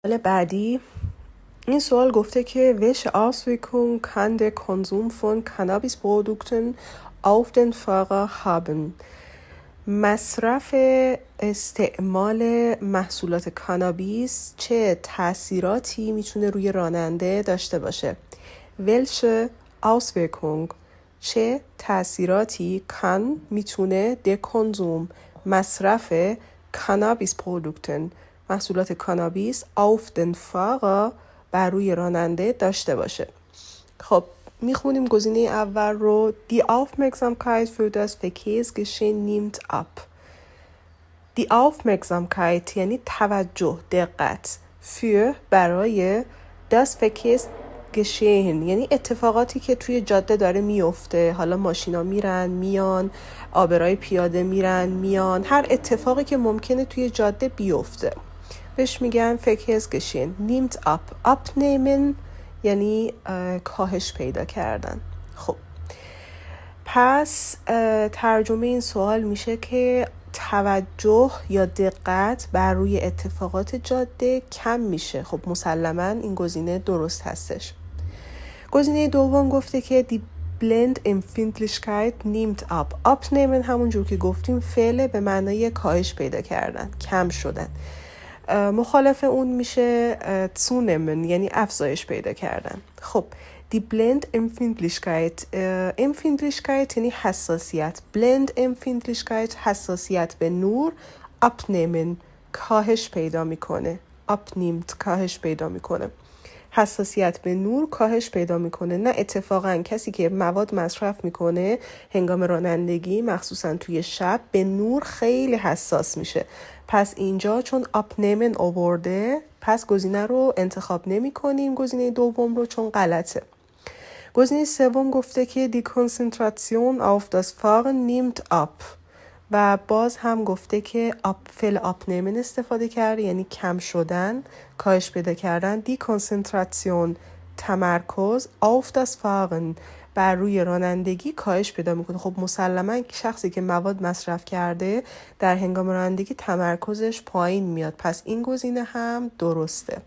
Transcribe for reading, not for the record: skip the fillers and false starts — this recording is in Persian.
بعدی این سوال گفته که welche Auswirkungen kann der Konsum von Cannabisprodukten auf den Fahrer haben؟ مصرف استعمال محصولات کانابیس چه تأثیراتی میتونه روی راننده داشته باشه؟ welche Auswirkung چه تأثیراتی kann میتونه der Konsum مصرف Cannabisprodukten محصولات کانابیس auf den Fahrer بر روی راننده داشته باشه. خب میخونیم گزینه اول رو Die Aufmerksamkeit für das Verkehrsgeschehen nimmt ab. Die Aufmerksamkeit یعنی توجه، دقت، für برای das Verkehrsgeschehen یعنی اتفاقاتی که توی جاده داره میفته، حالا ماشینا میرن میان، آبرای پیاده میرن میان، هر اتفاقی که ممکنه توی جاده بیفته بهش میگن Verkehrsgeschehen nimmt ab. abnehmen یعنی کاهش پیدا کردن. خب پس ترجمه این سوال میشه که توجه یا دقت بر روی اتفاقات جاده کم میشه. خب مسلماً این گزینه درست هستش. گزینه دوم گفته که die Blendempfindlichkeit nimmt ab. abnehmen همون جور که گفتیم فعل به معنای کاهش پیدا کردن، کم شدن. مخالف اون میشه zunehmen یعنی افزایش پیدا کردن. خب die Blendempfindlichkeit empfindlichkeit یعنی حساسیت، Blendempfindlichkeit حساسیت به نور، abnehmen کاهش پیدا میکنه، abnimmt کاهش پیدا میکنه، حساسیت به نور کاهش پیدا میکنه. نه اتفاقا کسی که مواد مصرف میکنه هنگام رانندگی مخصوصا توی شب به نور خیلی حساس میشه. پس اینجا چون abnehmen آورده پس گزینه رو انتخاب نمی کنیم، گزینه دوم رو، چون غلطه. گزینه سوم گفته که die Konzentration auf das Fahren nimmt ab و باز هم گفته که فعل abnehmen استفاده کرده یعنی کم شدن، کاهش پیدا کردن. die Konzentration تمرکز auf das Fahren بر روی رانندگی کاهش پیدا میکنه. خب مسلما شخصی که مواد مصرف کرده در هنگام رانندگی تمرکزش پایین میاد، پس این گزینه هم درسته.